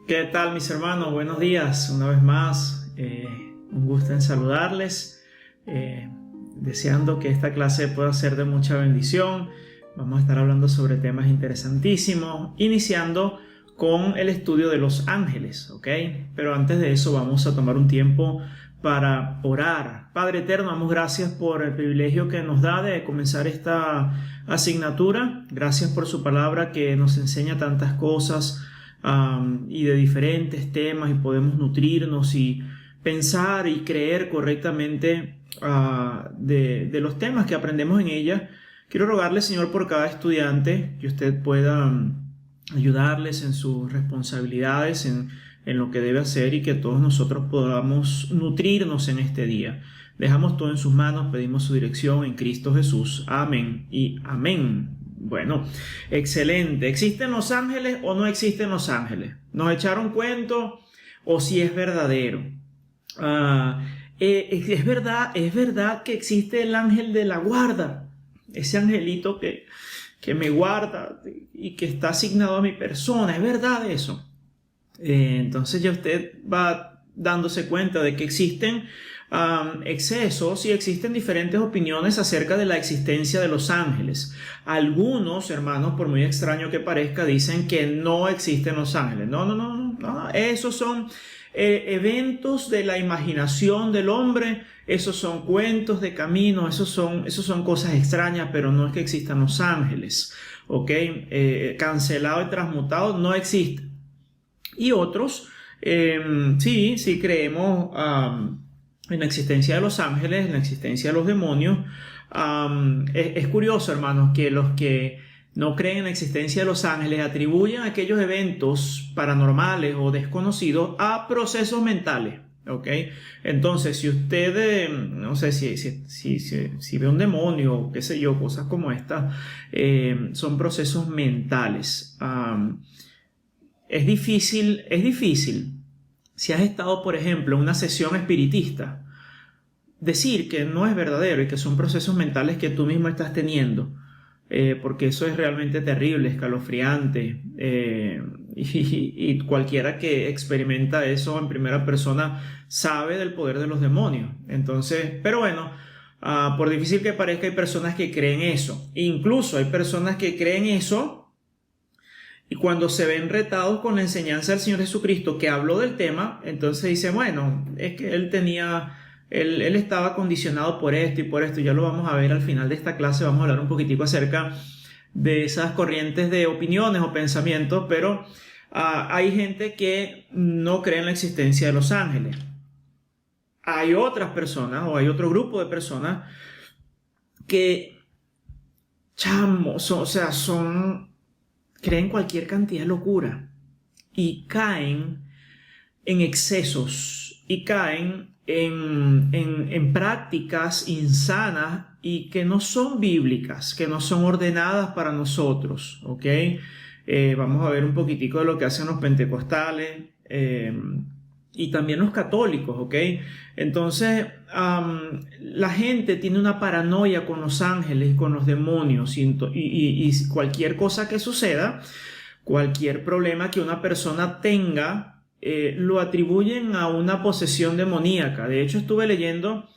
¿Qué tal, mis hermanos? Buenos días, una vez más. Un gusto en saludarles, deseando que esta clase pueda ser de mucha bendición. Vamos a estar hablando sobre temas interesantísimos, iniciando con el estudio de los ángeles, ¿ok? Pero antes de eso vamos a tomar un tiempo para orar. Padre eterno, damos gracias por el privilegio que nos da de comenzar esta asignatura. Gracias por su palabra que nos enseña tantas cosas y de diferentes temas, y podemos nutrirnos y pensar y creer correctamente de los temas que aprendemos en ella. Quiero rogarle, Señor, por cada estudiante, que usted pueda ayudarles en sus responsabilidades, en lo que debe hacer, y que todos nosotros podamos nutrirnos en este día. Dejamos todo en sus manos, pedimos su dirección en Cristo Jesús. Amén y amén. Bueno, excelente. ¿Existen los ángeles o no existen los ángeles? ¿Nos echaron cuento o si es verdadero? Es verdad que existe el ángel de la guarda, ese angelito que me guarda y que está asignado a mi persona. ¿Es verdad eso? Entonces ya usted va dándose cuenta de que existen excesos y existen diferentes opiniones acerca de la existencia de los ángeles. Algunos hermanos, por muy extraño que parezca, dicen que no existen los ángeles. No. Esos son eventos de la imaginación del hombre. Esos son cuentos de camino. Esos son cosas extrañas, pero no es que existan los ángeles. ¿Ok? Cancelado y transmutado no existe. Y otros, sí creemos en la existencia de los ángeles, en la existencia de los demonios. Es curioso, hermanos, que los que no creen en la existencia de los ángeles atribuyen aquellos eventos paranormales o desconocidos a procesos mentales. ¿Ok? Entonces, si usted, no sé, si ve un demonio, qué sé yo, cosas como estas, son procesos mentales. Es difícil, si has estado, por ejemplo, en una sesión espiritista, decir que no es verdadero y que son procesos mentales que tú mismo estás teniendo, porque eso es realmente terrible, escalofriante, y cualquiera que experimenta eso en primera persona sabe del poder de los demonios. Entonces, pero bueno, por difícil que parezca, hay personas que creen eso. Incluso hay personas que creen eso, y cuando se ven retados con la enseñanza del Señor Jesucristo, que habló del tema, entonces dicen, bueno, es que él estaba condicionado por esto y por esto. Ya lo vamos a ver al final de esta clase. Vamos a hablar un poquitico acerca de esas corrientes de opiniones o pensamientos, pero hay gente que no cree en la existencia de los ángeles. Hay otras personas, o hay otro grupo de personas que, creen cualquier cantidad de locura y caen en excesos y caen en prácticas insanas y que no son bíblicas, que no son ordenadas para nosotros. ¿Ok? Vamos a ver un poquitico de lo que hacen los pentecostales y también los católicos. ¿Ok? Entonces, la gente tiene una paranoia con los ángeles y con los demonios, y cualquier cosa que suceda, cualquier problema que una persona tenga, lo atribuyen a una posesión demoníaca. De hecho, estuve leyendo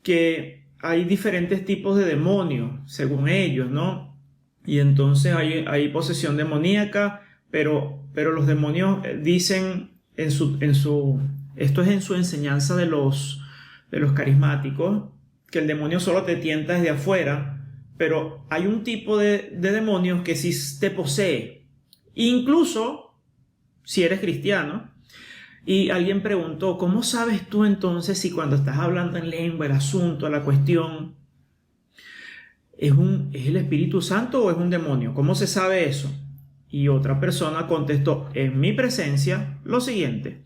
que hay diferentes tipos de demonios, según ellos, ¿no? Y entonces hay posesión demoníaca, pero los demonios dicen esto es en su enseñanza de los carismáticos, que el demonio solo te tienta desde afuera, pero hay un tipo de demonios que sí te posee, incluso si eres cristiano. Y alguien preguntó, ¿cómo sabes tú entonces si cuando estás hablando en lengua, el asunto, la cuestión, es el Espíritu Santo o es un demonio? ¿Cómo se sabe eso? Y otra persona contestó en mi presencia lo siguiente: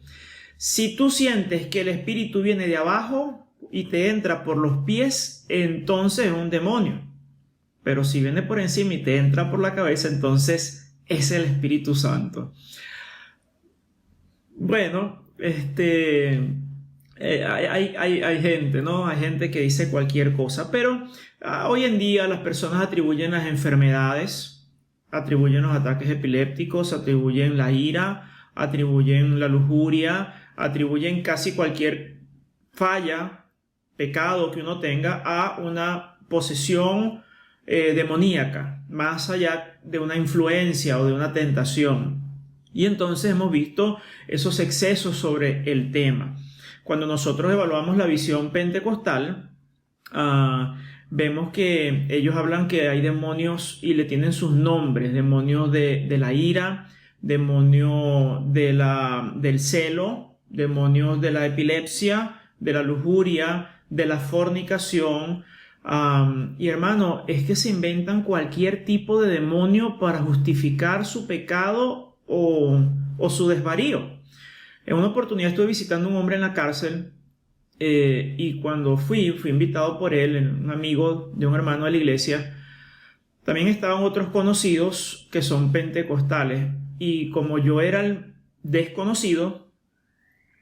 si tú sientes que el espíritu viene de abajo y te entra por los pies, entonces es un demonio. Pero si viene por encima y te entra por la cabeza, entonces es el Espíritu Santo. Bueno, hay gente, ¿no? Hay gente que dice cualquier cosa, pero hoy en día las personas atribuyen las enfermedades, atribuyen los ataques epilépticos, atribuyen la ira atribuyen la lujuria, atribuyen casi cualquier falla, pecado que uno tenga a una posesión demoníaca, más allá de una influencia o de una tentación. Y entonces hemos visto esos excesos sobre el tema. Cuando nosotros evaluamos la visión pentecostal, vemos que ellos hablan que hay demonios y le tienen sus nombres: demonios de la ira, demonio del celo, demonios de la epilepsia, de la lujuria, de la fornicación. Y hermano, es que se inventan cualquier tipo de demonio para justificar su pecado o su desvarío. En una oportunidad estuve visitando a un hombre en la cárcel, y cuando fui invitado por él, un amigo de un hermano de la iglesia. También estaban otros conocidos que son pentecostales, y como yo era el desconocido,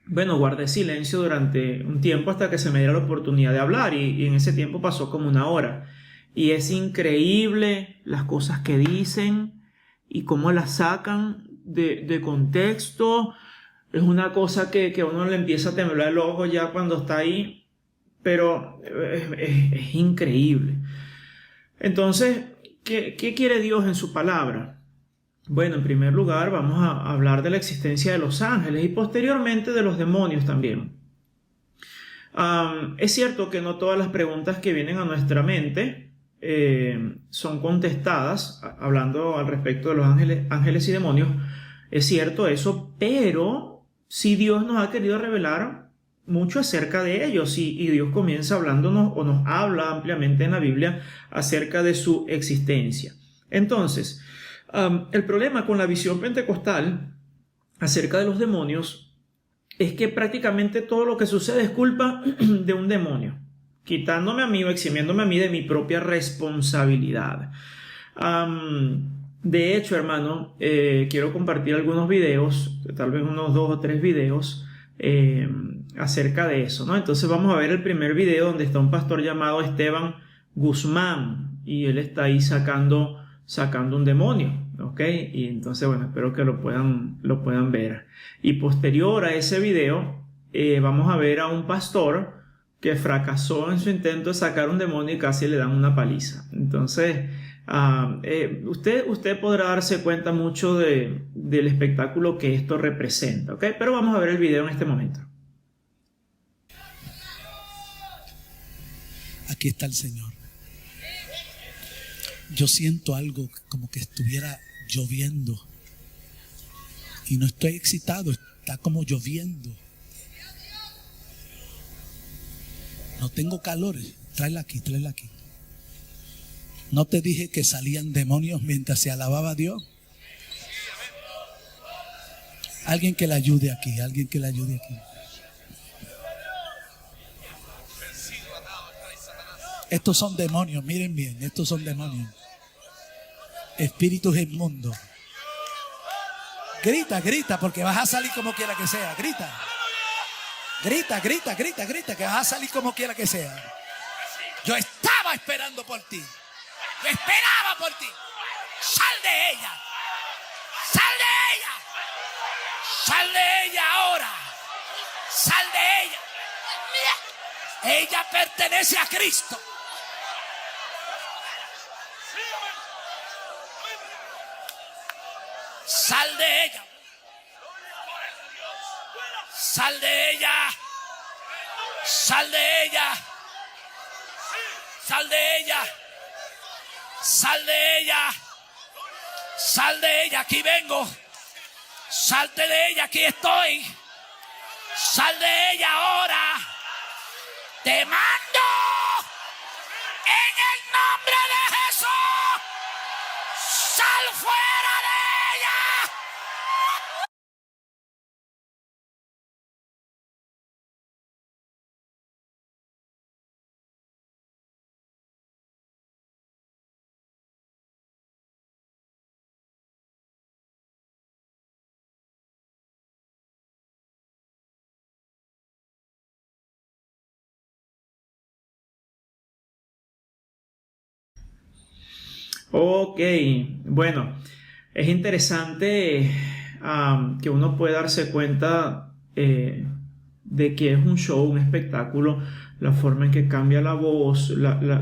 bueno, guardé silencio durante un tiempo hasta que se me diera la oportunidad de hablar, y en ese tiempo pasó como una hora. Y es increíble las cosas que dicen y cómo las sacan de contexto. Es una cosa que a uno le empieza a temblar el ojo ya cuando está ahí, pero es increíble. Entonces, ¿qué quiere Dios en su palabra? Bueno, en primer lugar vamos a hablar de la existencia de los ángeles y posteriormente de los demonios también. Es cierto que no todas las preguntas que vienen a nuestra mente son contestadas, hablando al respecto de los ángeles y demonios. Es cierto eso, pero sí Dios nos ha querido revelar mucho acerca de ellos, y Dios comienza hablándonos o nos habla ampliamente en la Biblia acerca de su existencia. Entonces, el problema con la visión pentecostal acerca de los demonios es que prácticamente todo lo que sucede es culpa de un demonio, quitándome a mí o eximiéndome a mí de mi propia responsabilidad. De hecho, hermano, quiero compartir algunos videos, tal vez unos 2 o 3 videos acerca de eso, ¿no? Entonces vamos a ver el primer video, donde está un pastor llamado Esteban Guzmán, y él está ahí sacando un demonio, ¿ok? Y entonces, bueno, espero que lo puedan ver. Y posterior a ese video, vamos a ver a un pastor que fracasó en su intento de sacar un demonio y casi le dan una paliza. Entonces, usted podrá darse cuenta mucho del espectáculo que esto representa, ¿ok? Pero vamos a ver el video en este momento. Aquí está el Señor. Yo siento algo como que estuviera lloviendo. Y no estoy excitado, está como lloviendo. No tengo calor. Tráela aquí, tráela aquí. ¿No te dije que salían demonios mientras se alababa a Dios? Alguien que le ayude aquí, alguien que le ayude aquí. Estos son demonios, miren bien, estos son demonios. Espíritus inmundos. Grita, grita, porque vas a salir como quiera que sea. Grita. Grita, grita, grita, grita, que vas a salir como quiera que sea. Yo estaba esperando por ti. Yo esperaba por ti. Sal de ella. Sal de ella. Sal de ella ahora. Sal de ella. Ella pertenece a Cristo. Sal de ella. Sal de ella. Sal de ella. Sal de ella. Sal de ella. Sal de ella. Aquí vengo. Salte de ella. Aquí estoy. Sal de ella ahora. Te mando en el nombre de Jesús. Sal fuera de ella. Ok, bueno, es interesante que uno puede darse cuenta de que es un show, un espectáculo, la forma en que cambia la voz,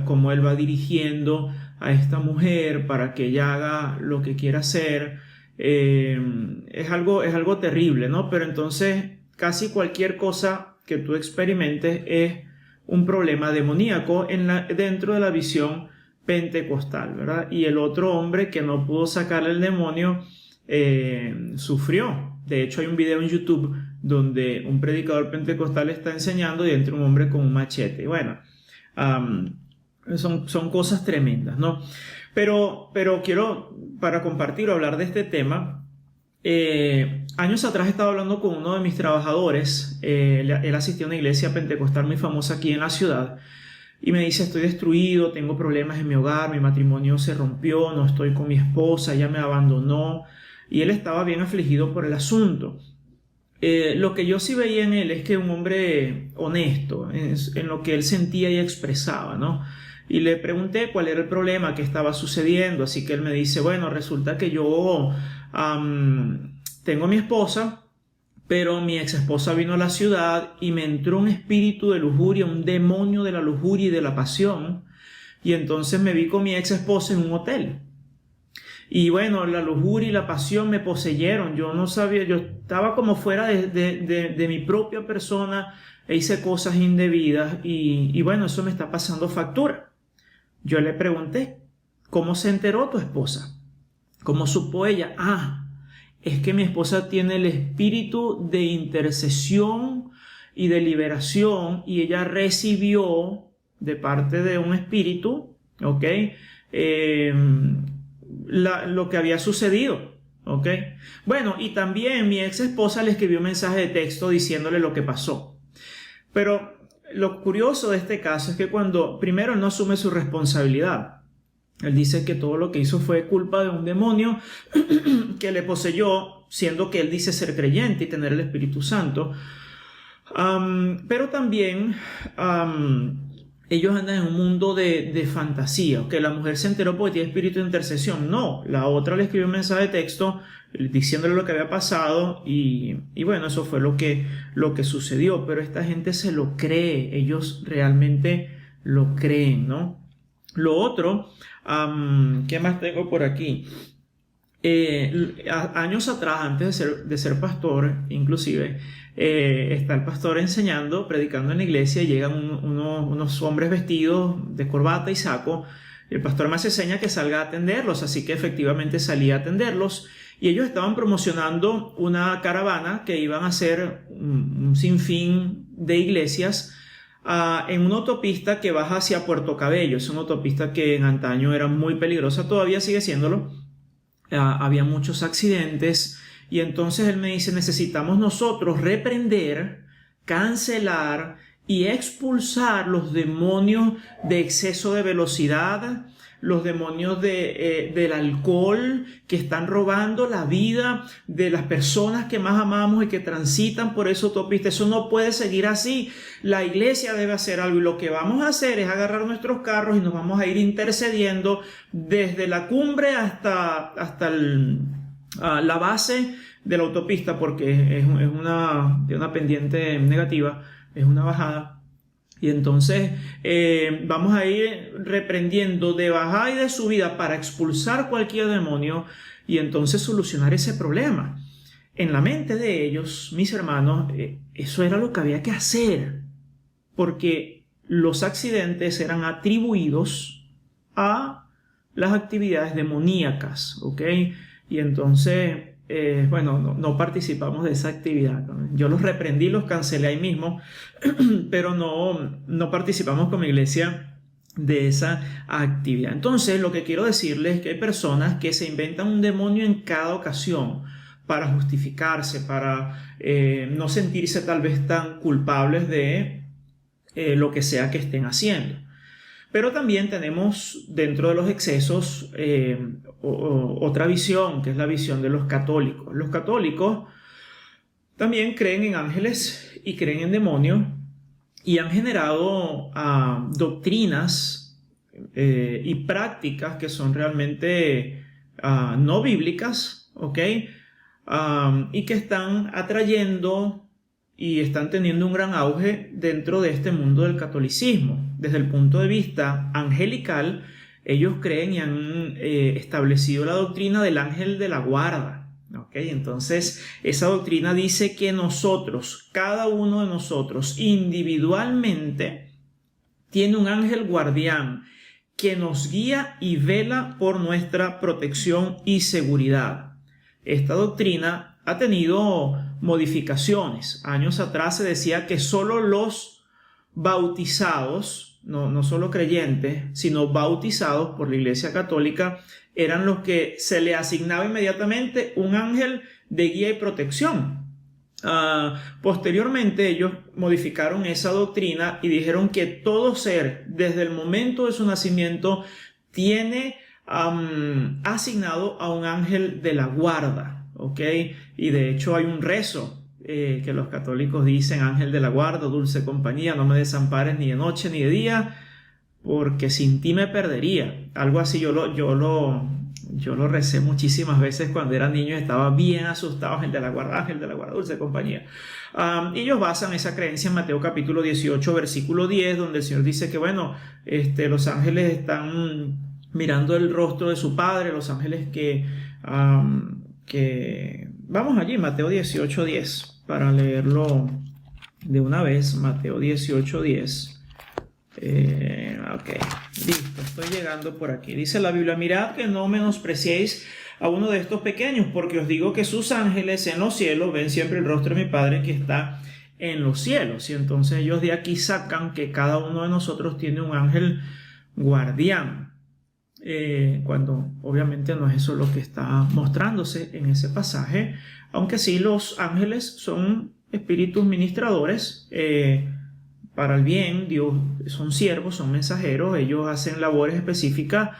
cómo él va dirigiendo a esta mujer para que ella haga lo que quiera hacer. Es algo terrible, ¿no? Pero entonces casi cualquier cosa que tú experimentes es un problema demoníaco dentro de la visión pentecostal, ¿verdad? Y el otro hombre que no pudo sacarle el demonio sufrió. De hecho, hay un video en YouTube donde un predicador pentecostal está enseñando y entra un hombre con un machete. Bueno, son cosas tremendas, ¿no? Pero quiero, para compartir o hablar de este tema, años atrás estaba hablando con uno de mis trabajadores. Él asistía a una iglesia pentecostal muy famosa aquí en la ciudad y me dice: estoy destruido, tengo problemas en mi hogar, mi matrimonio se rompió, no estoy con mi esposa, ella me abandonó, y él estaba bien afligido por el asunto. Lo que yo sí veía en él es que un hombre honesto en lo que él sentía y expresaba, ¿no? Y le pregunté cuál era el problema que estaba sucediendo, así que él me dice: bueno, resulta que yo tengo a mi esposa, pero mi ex esposa vino a la ciudad y me entró un espíritu de lujuria, un demonio de la lujuria y de la pasión, y entonces me vi con mi ex esposa en un hotel. Y bueno, la lujuria y la pasión me poseyeron. Yo no sabía, yo estaba como fuera de mi propia persona e hice cosas indebidas y bueno, eso me está pasando factura. Yo le pregunté: ¿cómo se enteró tu esposa? ¿Cómo supo ella? Es que mi esposa tiene el espíritu de intercesión y de liberación y ella recibió de parte de un espíritu, ¿ok? Lo que había sucedido, ¿ok? Bueno, y también mi ex esposa le escribió un mensaje de texto diciéndole lo que pasó. Pero lo curioso de este caso es que cuando primero no asume su responsabilidad, él dice que todo lo que hizo fue culpa de un demonio que le poseyó, siendo que él dice ser creyente y tener el Espíritu Santo. Pero también ellos andan en un mundo de fantasía, que la mujer se enteró porque tiene espíritu de intercesión. No, la otra le escribió un mensaje de texto diciéndole lo que había pasado y bueno, eso fue lo que sucedió. Pero esta gente se lo cree, ellos realmente lo creen, ¿no? Lo otro, ¿qué más tengo por aquí? Años atrás, antes de ser pastor, inclusive, está el pastor enseñando, predicando en la iglesia, y llegan unos hombres vestidos de corbata y saco. El pastor me hace seña que salga a atenderlos, así que efectivamente salí a atenderlos, y ellos estaban promocionando una caravana que iban a hacer un sinfín de iglesias en una autopista que baja hacia Puerto Cabello. Es una autopista que en antaño era muy peligrosa, todavía sigue siéndolo. Había muchos accidentes y entonces él me dice: necesitamos nosotros reprender, cancelar y expulsar los demonios de exceso de velocidad, los demonios del alcohol que están robando la vida de las personas que más amamos y que transitan por esa autopista. Eso no puede seguir así. La iglesia debe hacer algo y lo que vamos a hacer es agarrar nuestros carros y nos vamos a ir intercediendo desde la cumbre hasta la base de la autopista, porque es una pendiente negativa, es una bajada. Y entonces vamos a ir reprendiendo de bajada y de subida para expulsar cualquier demonio y entonces solucionar ese problema. En la mente de ellos, mis hermanos, eso era lo que había que hacer, porque los accidentes eran atribuidos a las actividades demoníacas, ¿ok? Y entonces, bueno, no participamos de esa actividad, ¿no? Yo los reprendí, los cancelé ahí mismo, pero no participamos como iglesia de esa actividad. Entonces, lo que quiero decirles es que hay personas que se inventan un demonio en cada ocasión para justificarse, para no sentirse tal vez tan culpables de lo que sea que estén haciendo. Pero también tenemos dentro de los excesos otra visión, que es la visión de los católicos. Los católicos también creen en ángeles y creen en demonios y han generado doctrinas y prácticas que son realmente no bíblicas, ¿ok? y que están atrayendo y están teniendo un gran auge dentro de este mundo del catolicismo. Desde el punto de vista angelical, ellos creen y han establecido la doctrina del ángel de la guarda. ¿Okay? Entonces, esa doctrina dice que nosotros, cada uno de nosotros, individualmente, tiene un ángel guardián que nos guía y vela por nuestra protección y seguridad. Esta doctrina ha tenido modificaciones. Años atrás se decía que solo los bautizados, no solo creyentes, sino bautizados por la Iglesia Católica, eran los que se le asignaba inmediatamente un ángel de guía y protección. Posteriormente ellos modificaron esa doctrina y dijeron que todo ser, desde el momento de su nacimiento, tiene asignado a un ángel de la guarda. ¿Ok? Y de hecho hay un rezo que los católicos dicen: ángel de la guarda, dulce compañía, no me desampares ni de noche ni de día, porque sin ti me perdería. Algo así yo lo recé muchísimas veces cuando era niño, estaba bien asustado. Ángel de la guarda, dulce compañía. Y ellos basan esa creencia en Mateo capítulo 18, versículo 10, donde el Señor dice que, bueno, los ángeles están mirando el rostro de su Padre, los ángeles que vamos allí, Mateo 18:10, para leerlo de una vez. Mateo 18:10. Ok, listo, estoy llegando por aquí. Dice la Biblia: mirad que no menospreciéis a uno de estos pequeños, porque os digo que sus ángeles en los cielos ven siempre el rostro de mi Padre que está en los cielos. Y entonces ellos de aquí sacan que cada uno de nosotros tiene un ángel guardián. Cuando obviamente no es eso lo que está mostrándose en ese pasaje, aunque sí los ángeles son espíritus ministradores para el bien. Dios, son siervos, son mensajeros, ellos hacen labores específicas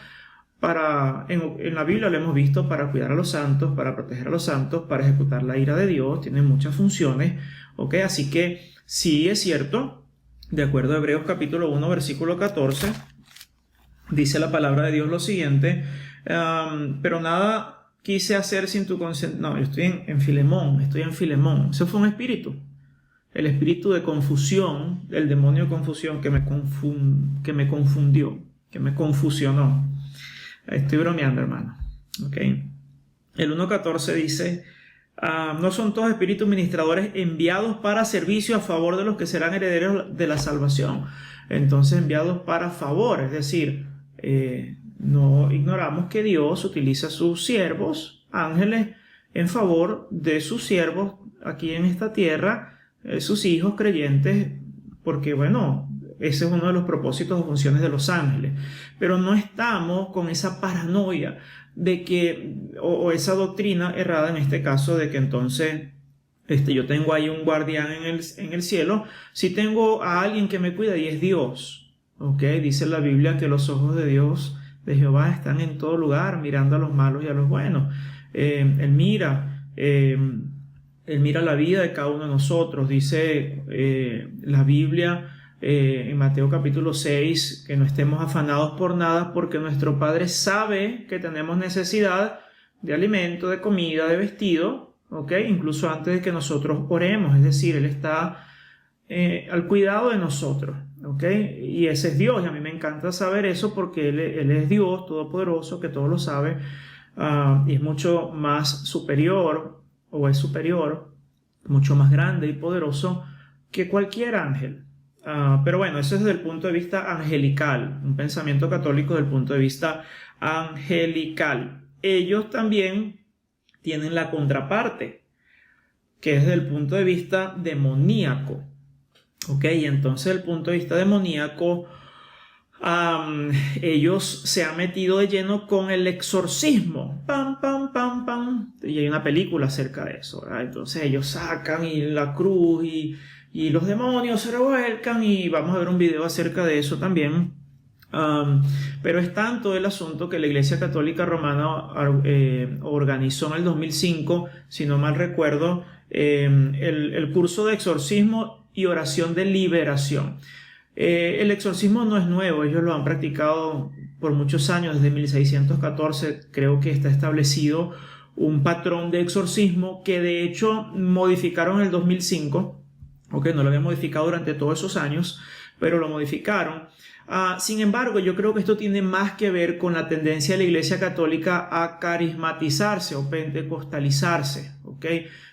en la Biblia lo hemos visto, para cuidar a los santos, para proteger a los santos, para ejecutar la ira de Dios. Tienen muchas funciones, ¿ok? Así que sí es cierto, de acuerdo a Hebreos capítulo 1 versículo 14, dice la palabra de Dios lo siguiente: pero nada quise hacer sin tu consentimiento. No, yo estoy en Filemón. Eso fue un espíritu. El espíritu de confusión, el demonio de confusión que me confundió, que me confusionó. Estoy bromeando, hermano. ¿Okay? El 1.14 dice: no son todos espíritus ministradores enviados para servicio a favor de los que serán herederos de la salvación. Entonces, enviados para favor, es decir, no ignoramos que Dios utiliza a sus siervos, ángeles, en favor de sus siervos aquí en esta tierra, sus hijos creyentes, porque bueno, ese es uno de los propósitos o funciones de los ángeles. Pero no estamos con esa paranoia de que, o esa doctrina errada en este caso, de que entonces yo tengo ahí un guardián en el cielo. Si tengo a alguien que me cuida y es Dios. ¿Ok? Dice la Biblia que los ojos de Dios, de Jehová, están en todo lugar, mirando a los malos y a los buenos. Él mira la vida de cada uno de nosotros. Dice la Biblia en Mateo capítulo 6 que no estemos afanados por nada, porque nuestro Padre sabe que tenemos necesidad de alimento, de comida, de vestido. ¿Ok? Incluso antes de que nosotros oremos, es decir, Él está al cuidado de nosotros. ¿Ok? Y ese es Dios, y a mí me encanta saber eso, porque Él es Dios todopoderoso, que todo lo sabe, y es mucho más superior, o es superior, mucho más grande y poderoso que cualquier ángel. Pero bueno, eso es desde el punto de vista angelical, un pensamiento católico desde el punto de vista angelical. Ellos también tienen la contraparte, que es desde el punto de vista demoníaco. ¿Ok? Y entonces, desde el punto de vista demoníaco, ellos se han metido de lleno con el exorcismo. Pam, pam, pam, pam. Y hay una película acerca de eso, ¿verdad? Entonces ellos sacan la cruz y los demonios se revuelcan, y vamos a ver un video acerca de eso también. Pero es tanto el asunto que la Iglesia Católica Romana organizó en el 2005, si no mal recuerdo, el curso de exorcismo y oración de liberación. El exorcismo no es nuevo, ellos lo han practicado por muchos años, desde 1614 creo que está establecido un patrón de exorcismo que de hecho modificaron en el 2005, ok, no lo habían modificado durante todos esos años, pero lo modificaron. Sin embargo, yo creo que esto tiene más que ver con la tendencia de la Iglesia Católica a carismatizarse o pentecostalizarse, ok.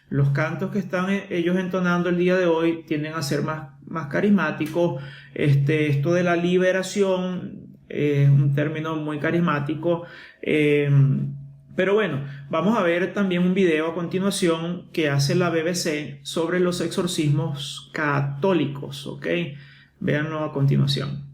Los cantos que están ellos entonando el día de hoy tienden a ser más carismáticos. Esto de la liberación es un término muy carismático. Pero bueno, vamos a ver también un video a continuación que hace la BBC sobre los exorcismos católicos, ¿ok? Véanlo a continuación.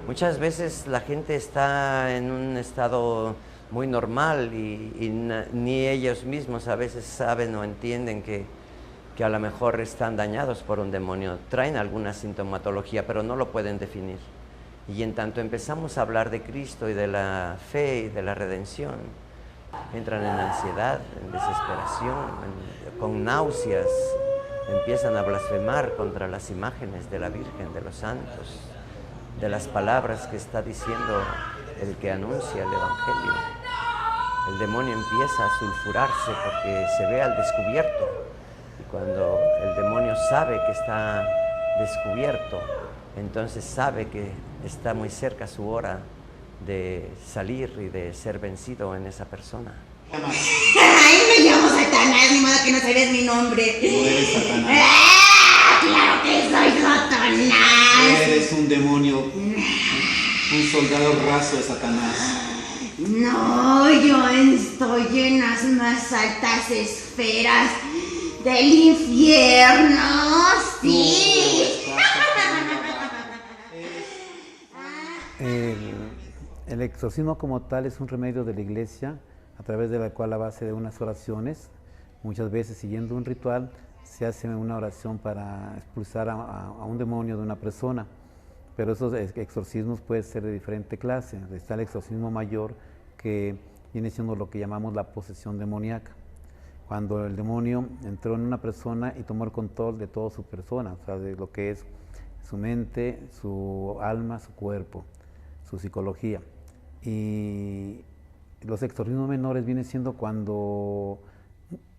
Muchas veces la gente está en un estado muy normal y ni ellos mismos a veces saben o entienden que a lo mejor están dañados por un demonio. Traen alguna sintomatología, pero no lo pueden definir. Y en tanto empezamos a hablar de Cristo y de la fe y de la redención, entran en ansiedad, en desesperación, con náuseas, empiezan a blasfemar contra las imágenes de la Virgen, de los santos, de las palabras que está diciendo el que anuncia el Evangelio. El demonio empieza a sulfurarse porque se ve al descubierto. Y cuando el demonio sabe que está descubierto, entonces sabe que está muy cerca su hora de salir y de ser vencido en esa persona. Ay, me llamo Satanás, ni modo que no sabes mi nombre. No eres Satanás. ¡Claro que soy Satanás! Eres un demonio, un soldado raso de Satanás. No, yo estoy en las más altas esferas del infierno, sí. El exorcismo como tal es un remedio de la iglesia a través de la cual, a base de unas oraciones, muchas veces siguiendo un ritual, se hace una oración para expulsar a un demonio de una persona. Pero esos exorcismos pueden ser de diferente clase. Está el exorcismo mayor, que viene siendo lo que llamamos la posesión demoníaca. Cuando el demonio entró en una persona y tomó el control de toda su persona, o sea, de lo que es su mente, su alma, su cuerpo, su psicología. Y los exorcismos menores vienen siendo cuando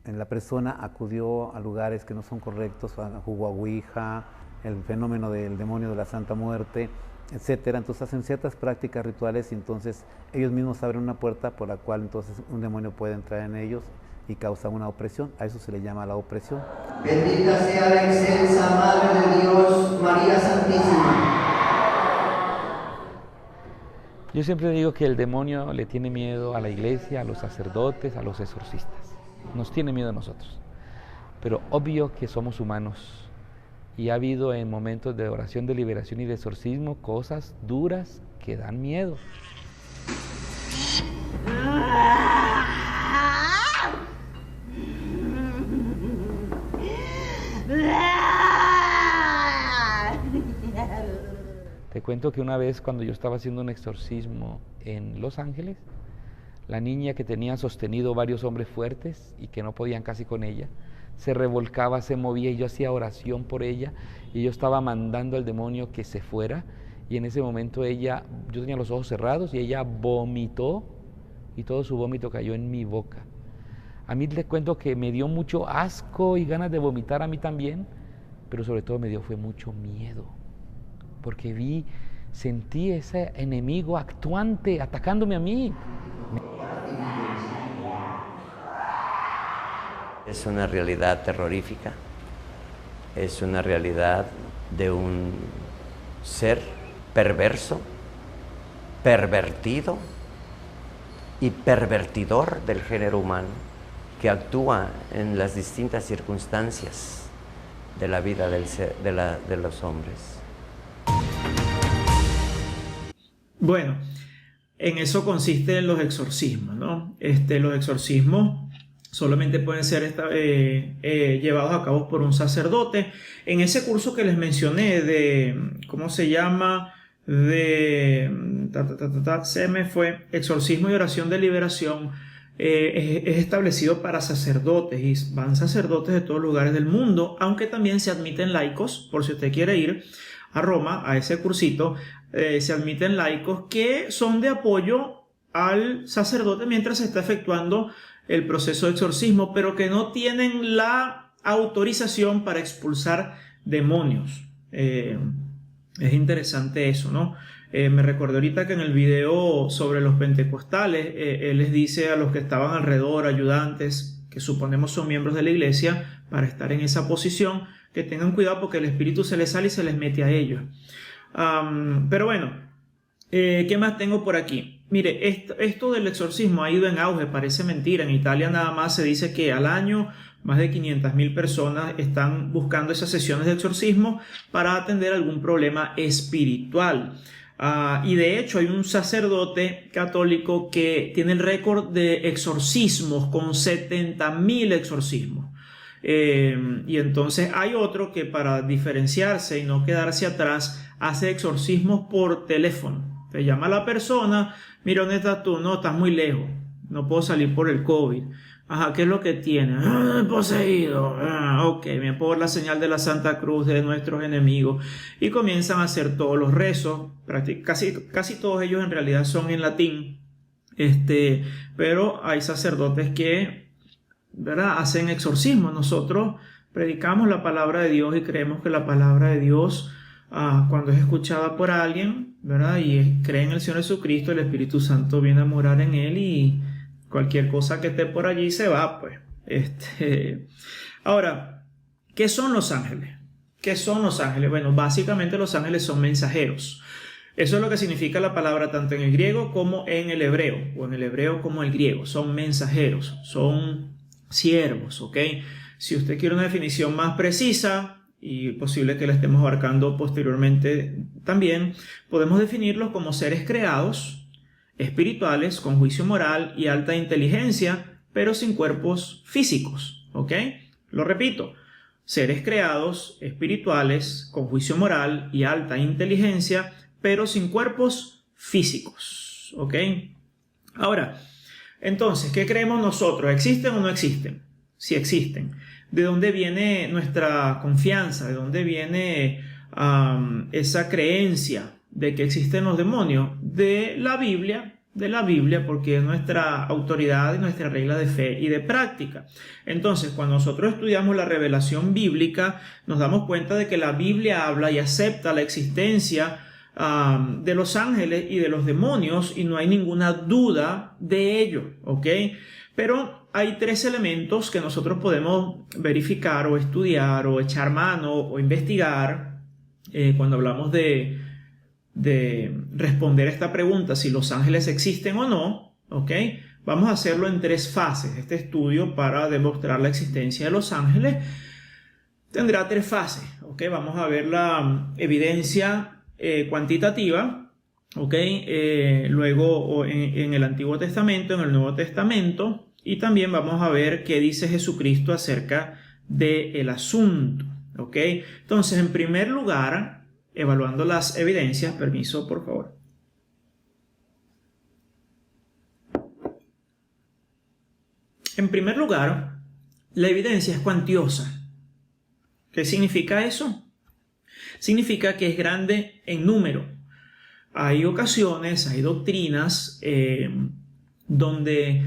la persona acudió a lugares que no son correctos, jugó a Ouija, el fenómeno del demonio de la Santa Muerte, etcétera. Entonces hacen ciertas prácticas rituales y entonces ellos mismos abren una puerta por la cual entonces un demonio puede entrar en ellos y causa una opresión. A eso se le llama la opresión. Bendita sea la excelsa Madre de Dios, María Santísima. Yo siempre digo que el demonio le tiene miedo a la iglesia, a los sacerdotes, a los exorcistas. Nos tiene miedo a nosotros. Pero obvio que somos humanos. Y ha habido en momentos de oración de liberación y de exorcismo cosas duras que dan miedo. Te cuento que una vez cuando yo estaba haciendo un exorcismo en Los Ángeles, la niña que tenía sostenido varios hombres fuertes y que no podían casi con ella, se revolcaba, se movía y yo hacía oración por ella y yo estaba mandando al demonio que se fuera y en ese momento ella, yo tenía los ojos cerrados y ella vomitó y todo su vómito cayó en mi boca. A mí les cuento que me dio mucho asco y ganas de vomitar a mí también, pero sobre todo me dio fue mucho miedo, porque sentí ese enemigo actuante atacándome a mí. Es una realidad terrorífica, es una realidad de un ser perverso, pervertido y pervertidor del género humano, que actúa en las distintas circunstancias de la vida de los hombres. Bueno, en eso consisten los exorcismos, ¿no? Los exorcismos solamente pueden ser llevados a cabo por un sacerdote. En ese curso que les mencioné de, ¿cómo se llama? Se me fue, exorcismo y oración de liberación, es establecido para sacerdotes y van sacerdotes de todos lugares del mundo, aunque también se admiten laicos, por si usted quiere ir a Roma a ese cursito, se admiten laicos que son de apoyo al sacerdote mientras se está efectuando el proceso de exorcismo, pero que no tienen la autorización para expulsar demonios. Es interesante eso, ¿no? Me recordé ahorita que en el video sobre los pentecostales, él les dice a los que estaban alrededor, ayudantes, que suponemos son miembros de la iglesia, para estar en esa posición, que tengan cuidado porque el espíritu se les sale y se les mete a ellos. Pero bueno, ¿qué más tengo por aquí? Mire, esto del exorcismo ha ido en auge, parece mentira. En Italia nada más se dice que al año más de 500.000 personas están buscando esas sesiones de exorcismo para atender algún problema espiritual. Y de hecho hay un sacerdote católico que tiene el récord de exorcismos con 70.000 exorcismos. Y entonces hay otro que, para diferenciarse y no quedarse atrás, hace exorcismos por teléfono. Te llama la persona: mira, ¿dónde estás tú? No, estás muy lejos, no puedo salir por el COVID. Ajá, ¿qué es lo que tiene? Poseído. Ok, me pongo la señal de la Santa Cruz de nuestros enemigos. Y comienzan a hacer todos los rezos. Casi todos ellos en realidad son en latín. Pero hay sacerdotes que, ¿verdad?, hacen exorcismo. Nosotros predicamos la palabra de Dios y creemos que la palabra de Dios, cuando es escuchada por alguien, ¿verdad?, y cree en el Señor Jesucristo, el Espíritu Santo viene a morar en él y cualquier cosa que esté por allí se va, pues. Ahora, ¿qué son los ángeles? ¿Qué son los ángeles? Bueno, básicamente los ángeles son mensajeros. Eso es lo que significa la palabra tanto en el griego como en el hebreo, o en el hebreo como el griego. Son mensajeros, son siervos, ¿ok? Si usted quiere una definición más precisa, y posible que la estemos abarcando posteriormente también, podemos definirlos como seres creados, espirituales, con juicio moral y alta inteligencia, pero sin cuerpos físicos, ¿ok? Lo repito, seres creados, espirituales, con juicio moral y alta inteligencia, pero sin cuerpos físicos, ¿ok? Ahora, entonces, ¿qué creemos nosotros? ¿Existen o no existen? Si existen. ¿De dónde viene nuestra confianza? ¿De dónde viene esa creencia de que existen los demonios? De la Biblia, porque es nuestra autoridad y nuestra regla de fe y de práctica. Entonces, cuando nosotros estudiamos la revelación bíblica, nos damos cuenta de que la Biblia habla y acepta la existencia de los ángeles y de los demonios, y no hay ninguna duda de ello, ¿ok? Pero hay tres elementos que nosotros podemos verificar o estudiar o echar mano o investigar cuando hablamos de responder esta pregunta, si los ángeles existen o no, ¿ok? Vamos a hacerlo en tres fases. Este estudio, para demostrar la existencia de los ángeles, tendrá tres fases, ¿ok? Vamos a ver la evidencia cuantitativa, ¿ok? Luego en el Antiguo Testamento, en el Nuevo Testamento, y también vamos a ver qué dice Jesucristo acerca del asunto, ¿ok? Entonces, en primer lugar, evaluando las evidencias, permiso, por favor. En primer lugar, la evidencia es cuantiosa. ¿Qué significa eso? Significa que es grande en número. Hay ocasiones, hay doctrinas donde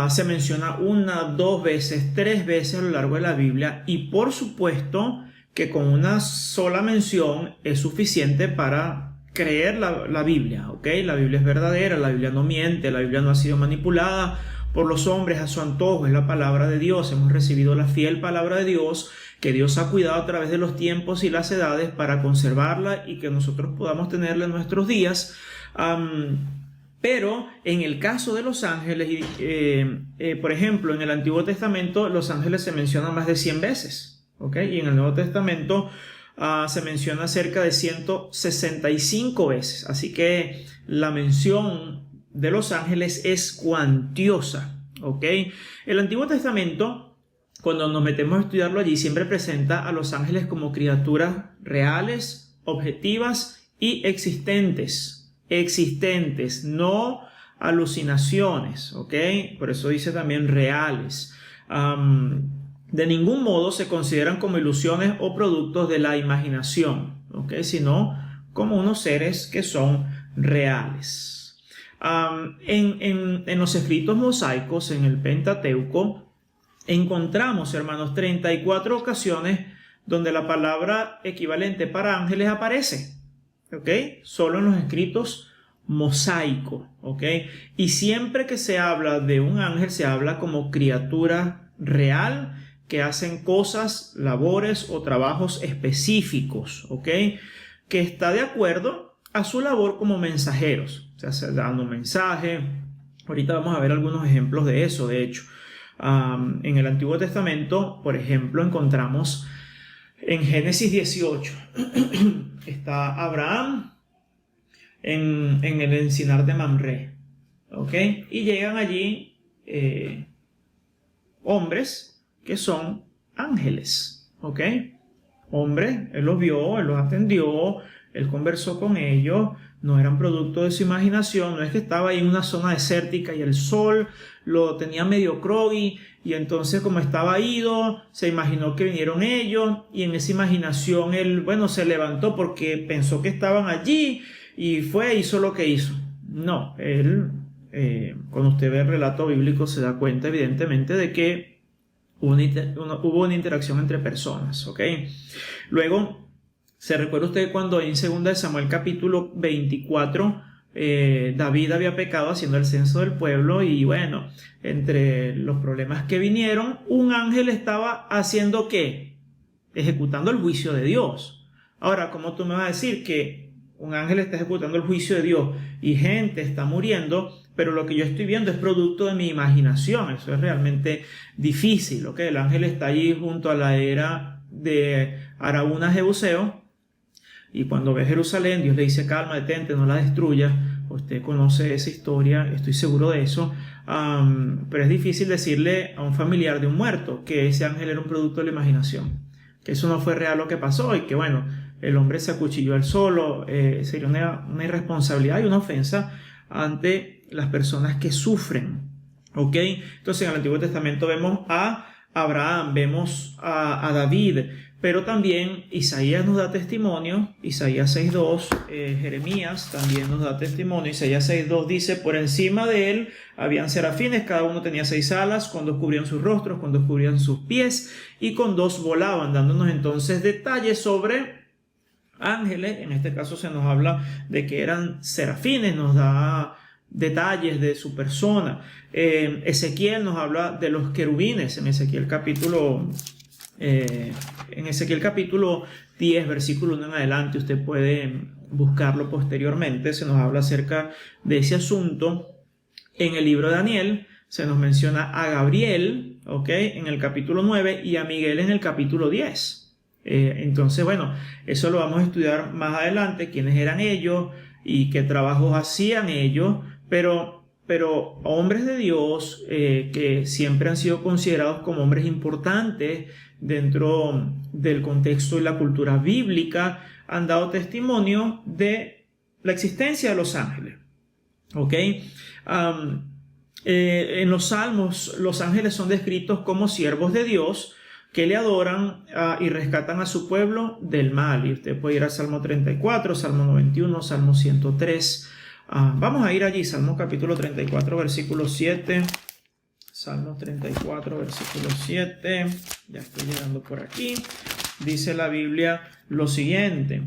se menciona una, dos veces, tres veces a lo largo de la Biblia, y por supuesto que con una sola mención es suficiente para creer la Biblia, ¿ok? La Biblia es verdadera, la Biblia no miente, la Biblia no ha sido manipulada por los hombres a su antojo, es la palabra de Dios. Hemos recibido la fiel palabra de Dios, que Dios ha cuidado a través de los tiempos y las edades para conservarla y que nosotros podamos tenerla en nuestros días. Pero en el caso de los ángeles, por ejemplo, en el Antiguo Testamento los ángeles se mencionan más de 100 veces, ¿ok? Y en el Nuevo Testamento se menciona cerca de 165 veces. Así que la mención de los ángeles es cuantiosa, ¿ok? El Antiguo Testamento, cuando nos metemos a estudiarlo allí, siempre presenta a los ángeles como criaturas reales, objetivas y existentes, no alucinaciones, ¿ok? Por eso dice también reales. De ningún modo se consideran como ilusiones o productos de la imaginación, ¿ok? Sino como unos seres que son reales. En los escritos mosaicos, en el Pentateuco, encontramos, hermanos, 34 ocasiones donde la palabra equivalente para ángeles aparece, ¿ok? Solo en los escritos mosaicos, ¿ok? Y siempre que se habla de un ángel, se habla como criatura real que hacen cosas, labores o trabajos específicos, ¿ok? Que está de acuerdo a su labor como mensajeros, o sea, dando un mensaje. Ahorita vamos a ver algunos ejemplos de eso, de hecho. En el Antiguo Testamento, por ejemplo, encontramos en Génesis 18, está Abraham en el encinar de Mamre, ¿ok? Y llegan allí hombres que son ángeles, ¿ok? Hombre, él los vio, él los atendió, él conversó con ellos, no eran producto de su imaginación, no es que estaba ahí en una zona desértica y el sol lo tenía medio groggy y entonces como estaba ido, se imaginó que vinieron ellos y en esa imaginación él, bueno, se levantó porque pensó que estaban allí y hizo lo que hizo. No, él, cuando usted ve el relato bíblico se da cuenta evidentemente de que hubo una interacción entre personas, ¿ok? Luego, ¿se recuerda usted cuando en 2 de Samuel capítulo 24 David había pecado haciendo el censo del pueblo y bueno, entre los problemas que vinieron, un ángel estaba haciendo ¿qué? Ejecutando el juicio de Dios. Ahora, ¿cómo tú me vas a decir que un ángel está ejecutando el juicio de Dios y gente está muriendo, pero lo que yo estoy viendo es producto de mi imaginación? Eso es realmente difícil, ¿ok? El ángel está allí junto a la era de Araúna Jebuseo y cuando ve Jerusalén, Dios le dice, calma, detente, no la destruyas. Usted conoce esa historia, estoy seguro de eso, pero es difícil decirle a un familiar de un muerto que ese ángel era un producto de la imaginación, que eso no fue real lo que pasó y que bueno, el hombre se acuchilló él solo. Sería una irresponsabilidad y una ofensa ante las personas que sufren, ¿ok? Entonces en el Antiguo Testamento vemos a Abraham, vemos a David, pero también Isaías nos da testimonio, Isaías 6.2, Jeremías también nos da testimonio. Isaías 6.2 dice, por encima de él habían serafines, cada uno tenía 6 alas, con 2 cubrían sus rostros, con 2 cubrían sus pies y con 2 volaban, dándonos entonces detalles sobre ángeles. En este caso se nos habla de que eran serafines, nos da detalles de su persona. Ezequiel nos habla de los querubines en Ezequiel capítulo 10, versículo 1 en adelante. Usted puede buscarlo posteriormente, se nos habla acerca de ese asunto. En el libro de Daniel se nos menciona a Gabriel, ¿ok? En el capítulo 9 y a Miguel en el capítulo 10. Entonces, bueno, eso lo vamos a estudiar más adelante, quiénes eran ellos y qué trabajos hacían ellos, pero hombres de Dios que siempre han sido considerados como hombres importantes dentro del contexto y la cultura bíblica, han dado testimonio de la existencia de los ángeles, ¿ok? En los Salmos, los ángeles son descritos como siervos de Dios que le adoran y rescatan a su pueblo del mal. Y usted puede ir al Salmo 34, Salmo 91, Salmo 103. Vamos a ir allí, Salmo capítulo 34, versículo 7. Salmo 34, versículo 7. Ya estoy llegando por aquí. Dice la Biblia lo siguiente: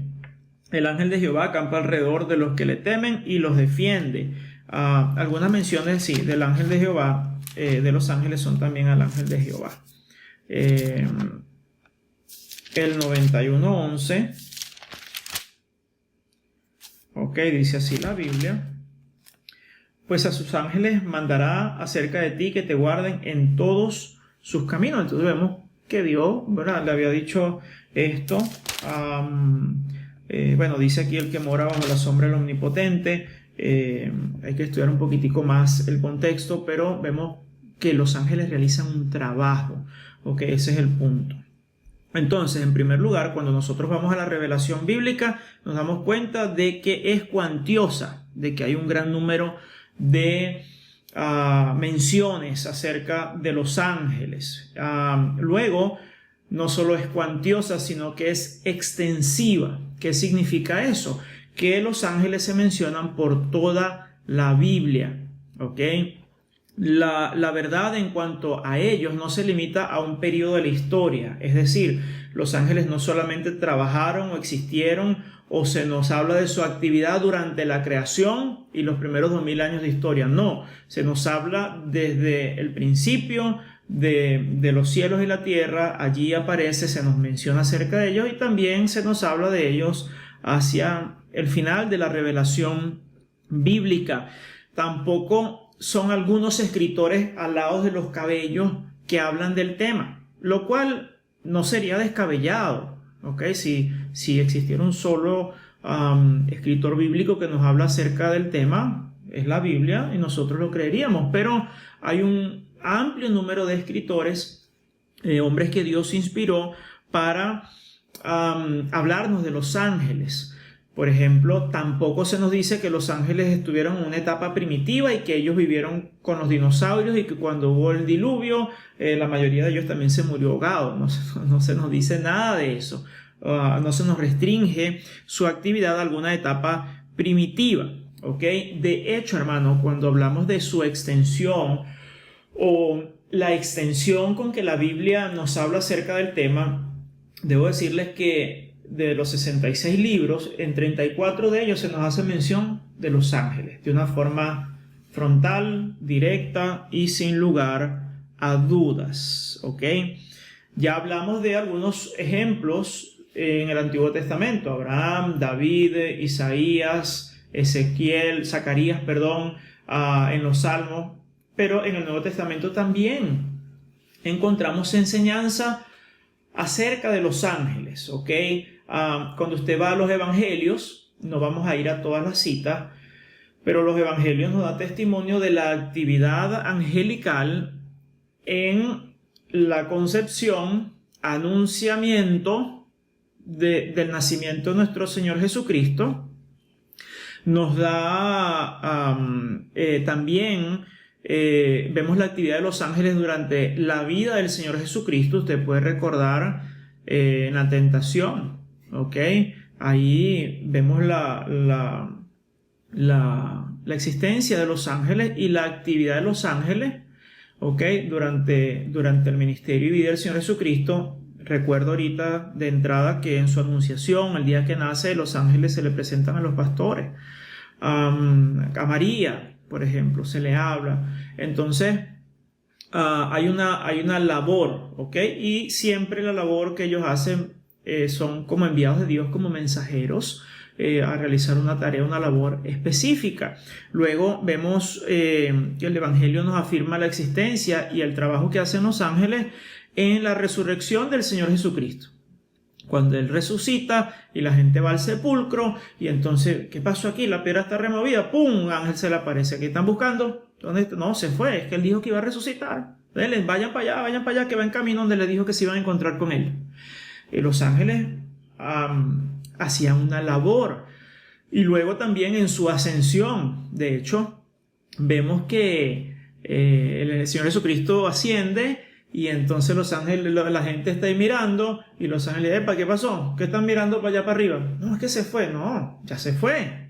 el ángel de Jehová acampa alrededor de los que le temen y los defiende. Algunas menciones, sí, del ángel de Jehová, de los ángeles, son también al ángel de Jehová. El 91:11, ok, dice así la Biblia: pues a sus ángeles mandará acerca de ti que te guarden en todos sus caminos. Entonces vemos que Dios, ¿verdad?, le había dicho esto. Bueno, dice aquí el que mora bajo la sombra del Omnipotente. Hay que estudiar un poquitico más el contexto, pero vemos que los ángeles realizan un trabajo. Ok, ese es el punto. Entonces, en primer lugar, cuando nosotros vamos a la revelación bíblica, nos damos cuenta de que es cuantiosa, de que hay un gran número de menciones acerca de los ángeles. Luego, no solo es cuantiosa, sino que es extensiva. ¿Qué significa eso? Que los ángeles se mencionan por toda la Biblia. ¿Ok? La verdad en cuanto a ellos no se limita a un periodo de la historia. Es decir, los ángeles no solamente trabajaron o existieron o se nos habla de su actividad durante la creación y los primeros 2000 años de historia. No, se nos habla desde el principio de los cielos y la tierra. Allí aparece, se nos menciona acerca de ellos y también se nos habla de ellos hacia el final de la revelación bíblica. Tampoco son algunos escritores alados de los cabellos que hablan del tema, lo cual no sería descabellado, ¿ok? Si existiera un solo escritor bíblico que nos habla acerca del tema, es la Biblia y nosotros lo creeríamos, pero hay un amplio número de escritores, hombres que Dios inspiró para hablarnos de los ángeles. Por ejemplo, tampoco se nos dice que los ángeles estuvieron en una etapa primitiva y que ellos vivieron con los dinosaurios y que cuando hubo el diluvio, la mayoría de ellos también se murió ahogado. No se nos dice nada de eso. No se nos restringe su actividad a alguna etapa primitiva. ¿Ok? De hecho, hermano, cuando hablamos de su extensión o la extensión con que la Biblia nos habla acerca del tema, debo decirles que de los 66 libros, en 34 de ellos se nos hace mención de los ángeles, de una forma frontal, directa y sin lugar a dudas. ¿Ok? Ya hablamos de algunos ejemplos en el Antiguo Testamento: Abraham, David, Isaías, Zacarías, en los Salmos, pero en el Nuevo Testamento también encontramos enseñanza acerca de los ángeles. ¿Ok? Cuando usted va a los evangelios, no vamos a ir a todas las citas, pero los evangelios nos dan testimonio de la actividad angelical en la concepción, anunciamiento del nacimiento de nuestro Señor Jesucristo. Nos da también, vemos la actividad de los ángeles durante la vida del Señor Jesucristo. Usted puede recordar en la tentación. ¿Ok? Ahí vemos la existencia de los ángeles y la actividad de los ángeles. ¿Ok? Durante el ministerio y vida del Señor Jesucristo. Recuerdo ahorita de entrada que en su anunciación, el día que nace, los ángeles se le presentan a los pastores. A María, por ejemplo, se le habla. Entonces, hay una labor, ¿ok? Y siempre la labor que ellos hacen son como enviados de Dios, como mensajeros a realizar una tarea, una labor específica. Luego vemos que el Evangelio nos afirma la existencia y el trabajo que hacen los ángeles en la resurrección del Señor Jesucristo. Cuando Él resucita y la gente va al sepulcro y entonces, ¿qué pasó aquí? La piedra está removida, ¡pum! Un ángel se le aparece. ¿Qué están buscando? ¿Dónde está? No, se fue, es que Él dijo que iba a resucitar. Entonces, vayan para allá, que va en camino donde le dijo que se iban a encontrar con Él. Y los ángeles hacían una labor. Y luego también en su ascensión, de hecho, vemos que el Señor Jesucristo asciende y entonces los ángeles, la gente está ahí mirando y los ángeles, ¡epa! ¿Qué pasó? ¿Qué están mirando para allá para arriba? No, es que se fue. No, ya se fue.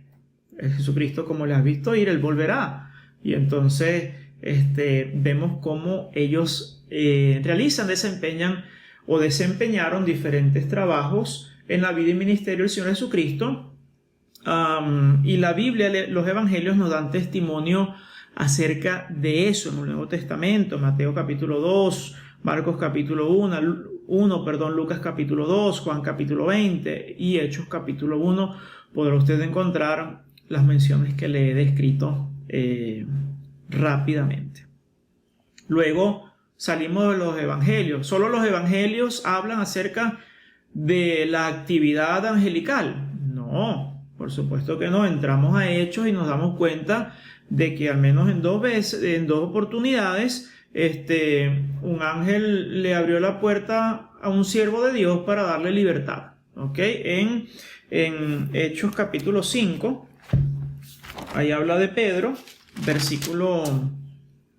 El Jesucristo, como le has visto ir, Él volverá. Y entonces vemos cómo ellos desempeñaron diferentes trabajos en la vida y ministerio del Señor Jesucristo. Y la Biblia, los evangelios nos dan testimonio acerca de eso en el Nuevo Testamento. Mateo capítulo 2, Marcos capítulo 1, Lucas capítulo 2, Juan capítulo 20 y Hechos capítulo 1. Podrá usted encontrar las menciones que le he descrito rápidamente. Luego salimos de los evangelios. Solo los evangelios hablan acerca de la actividad angelical. No, por supuesto que no. Entramos a Hechos y nos damos cuenta de que al menos en dos oportunidades un ángel le abrió la puerta a un siervo de Dios para darle libertad. ¿Ok? En Hechos capítulo 5, ahí habla de Pedro, versículo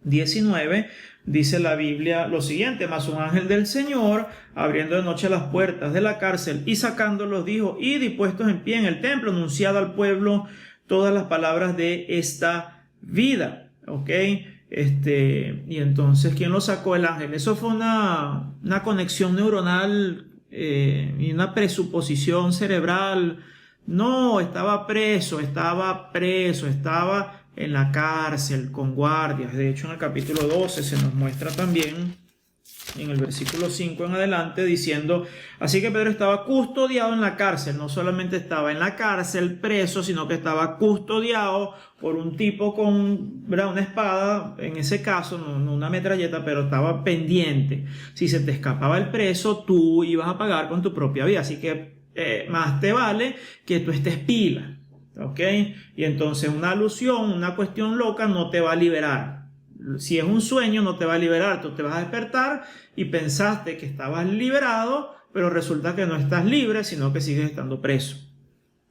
19, dice la Biblia lo siguiente: mas un ángel del Señor, abriendo de noche las puertas de la cárcel y sacándolos, dijo: id y puestos en pie en el templo, anunciad al pueblo todas las palabras de esta vida. ¿Ok? Y entonces, ¿quién lo sacó? El ángel. Eso fue una conexión neuronal y una presuposición cerebral. No, estaba preso, estaba en la cárcel con guardias. De hecho, en el capítulo 12 se nos muestra también, en el versículo 5 en adelante, diciendo: así que Pedro estaba custodiado en la cárcel. No solamente estaba en la cárcel preso, sino que estaba custodiado por un tipo con, ¿verdad?, una espada, en ese caso, no una metralleta, pero estaba pendiente. Si se te escapaba el preso, tú ibas a pagar con tu propia vida. Así que más te vale que tú estés pila. ¿Ok? Y entonces una alusión, una cuestión loca no te va a liberar. Si es un sueño, no te va a liberar. Tú te vas a despertar y pensaste que estabas liberado, pero resulta que no estás libre, sino que sigues estando preso.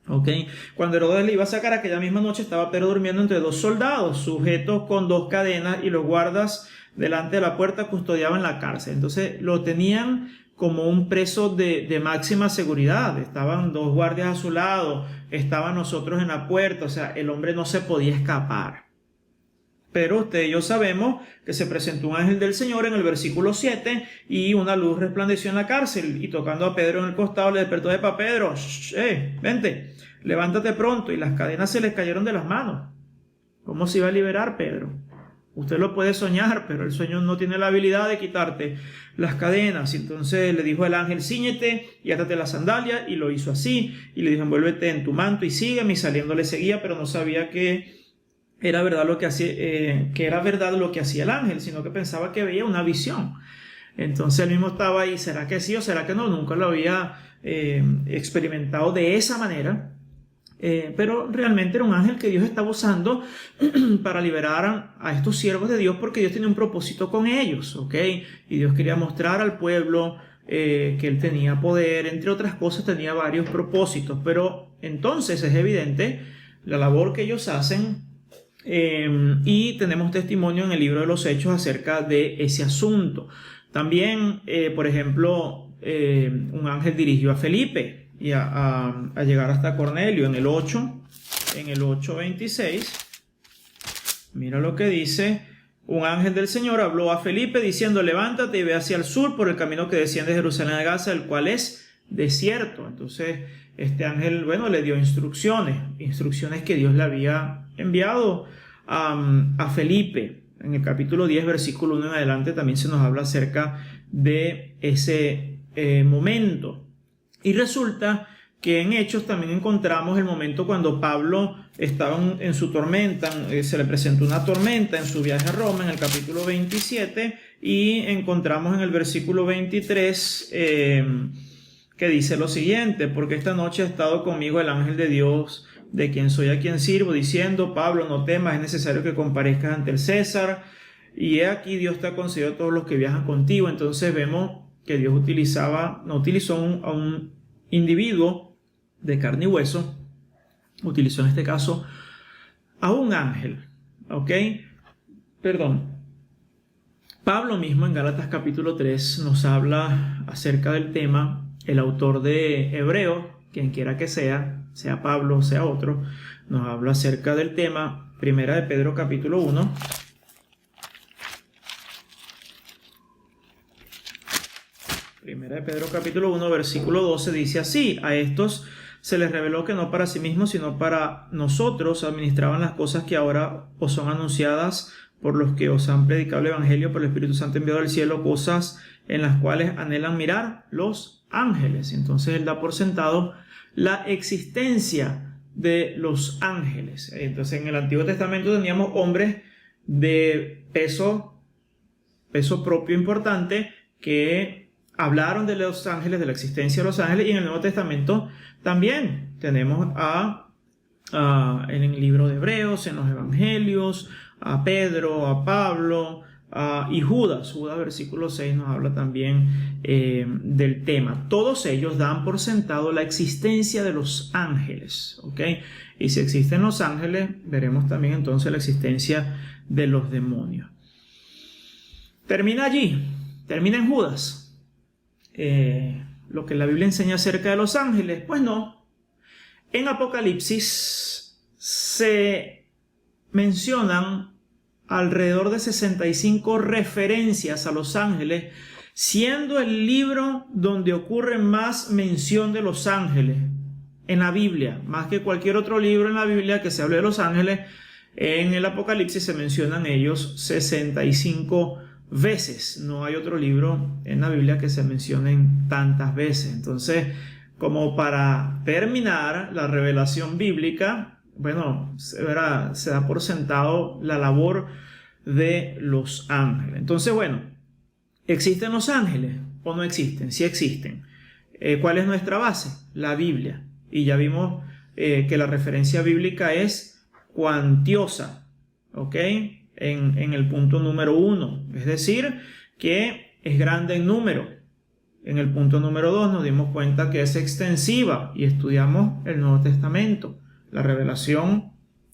¿Ok? Cuando Herodes le iba a sacar, aquella misma noche estaba Pedro durmiendo entre dos soldados, sujetos con dos cadenas, y los guardas delante de la puerta custodiaban la cárcel. Entonces lo tenían como un preso de máxima seguridad. Estaban dos guardias a su lado, estaban nosotros en la puerta, o sea, el hombre no se podía escapar. Pero usted y yo sabemos que se presentó un ángel del Señor en el versículo 7 y una luz resplandeció en la cárcel, y tocando a Pedro en el costado le despertó: epa, Pedro, vente, levántate pronto. Y las cadenas se les cayeron de las manos. ¿Cómo se iba a liberar Pedro? Usted lo puede soñar, pero el sueño no tiene la habilidad de quitarte las cadenas. Entonces le dijo el ángel: cíñete y átate las sandalias. Y lo hizo así. Y le dijo: envuélvete en tu manto y sígueme. Y saliendo le seguía, pero no sabía que era verdad lo que hacía el ángel, sino que pensaba que veía una visión. Entonces él mismo estaba ahí: ¿será que sí o será que no? Nunca lo había experimentado de esa manera. Pero realmente era un ángel que Dios estaba usando para liberar a estos siervos de Dios, porque Dios tenía un propósito con ellos, ¿ok? Y Dios quería mostrar al pueblo que Él tenía poder, entre otras cosas tenía varios propósitos. Pero entonces es evidente la labor que ellos hacen, y tenemos testimonio en el libro de los Hechos acerca de ese asunto. También, por ejemplo, un ángel dirigió a Felipe y a llegar hasta Cornelio. En el 8:26, mira lo que dice: un ángel del Señor habló a Felipe diciendo: levántate y ve hacia el sur por el camino que desciende de Jerusalén a Gaza, el cual es desierto. Entonces este ángel, le dio instrucciones que Dios le había enviado a Felipe. En el capítulo 10, versículo 1 en adelante, también se nos habla acerca de ese momento. Y resulta que en Hechos también encontramos el momento cuando Pablo estaba en su tormenta. Se le presentó una tormenta en su viaje a Roma, en el capítulo 27, y encontramos en el versículo 23 que dice lo siguiente: porque esta noche ha estado conmigo el ángel de Dios, de quien soy, a quien sirvo, diciendo: Pablo, no temas, es necesario que comparezcas ante el César, y he aquí Dios te ha concedido a todos los que viajan contigo. Entonces vemos que Dios no utilizó a un individuo de carne y hueso, utilizó en este caso a un ángel. ¿Ok? Pablo mismo en Gálatas capítulo 3 nos habla acerca del tema. El autor de Hebreos, quien quiera que sea Pablo o sea otro, nos habla acerca del tema. Primera de Pedro capítulo 1. Primera de Pedro capítulo 1, versículo 12, dice así: a estos se les reveló que no para sí mismos, sino para nosotros administraban las cosas que ahora os son anunciadas por los que os han predicado el Evangelio por el Espíritu Santo enviado del cielo, cosas en las cuales anhelan mirar los ángeles. Entonces él da por sentado la existencia de los ángeles. Entonces en el Antiguo Testamento teníamos hombres de peso propio importante que hablaron de los ángeles, de la existencia de los ángeles, y en el Nuevo Testamento también tenemos en el libro de Hebreos, en los Evangelios, a Pedro, a Pablo, y Judas, versículo 6, nos habla también del tema. Todos ellos dan por sentado la existencia de los ángeles, ¿ok? Y si existen los ángeles, veremos también entonces la existencia de los demonios. Termina allí, termina en Judas. Lo que la Biblia enseña acerca de los ángeles, pues no. En Apocalipsis se mencionan alrededor de 65 referencias a los ángeles, siendo el libro donde ocurre más mención de los ángeles en la Biblia, más que cualquier otro libro en la Biblia que se hable de los ángeles. En el Apocalipsis se mencionan ellos 65 veces. No hay otro libro en la Biblia que se mencionen tantas veces. Entonces, como para terminar la revelación bíblica, bueno, se da por sentado la labor de los ángeles. Entonces, bueno, ¿existen los ángeles o no existen? Sí existen. ¿Cuál es nuestra base? La Biblia. Y ya vimos que la referencia bíblica es cuantiosa, ¿ok? En el punto número 1. Es decir, que es grande en número. En el punto número 2 nos dimos cuenta que es extensiva y estudiamos el Nuevo Testamento. La revelación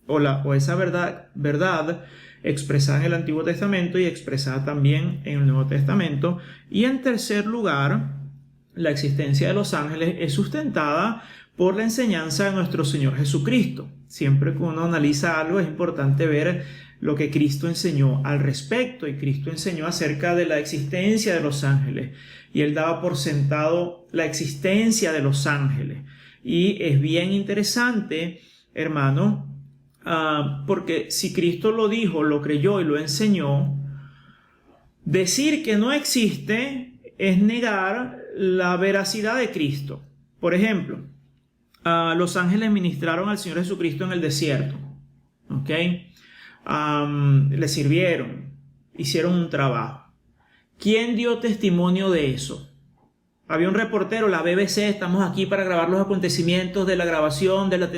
o esa verdad expresada en el Antiguo Testamento y expresada también en el Nuevo Testamento. Y en tercer lugar, la existencia de los ángeles es sustentada por la enseñanza de nuestro Señor Jesucristo. Siempre que uno analiza algo es importante ver lo que Cristo enseñó al respecto, y Cristo enseñó acerca de la existencia de los ángeles y Él daba por sentado la existencia de los ángeles. Y es bien interesante, hermano, porque si Cristo lo dijo, lo creyó y lo enseñó, decir que no existe es negar la veracidad de Cristo. Por ejemplo, los ángeles ministraron al Señor Jesucristo en el desierto, ¿ok? Le sirvieron, hicieron un trabajo. ¿Quién dio testimonio de eso? Había un reportero, la BBC, estamos aquí para grabar los acontecimientos de la grabación de la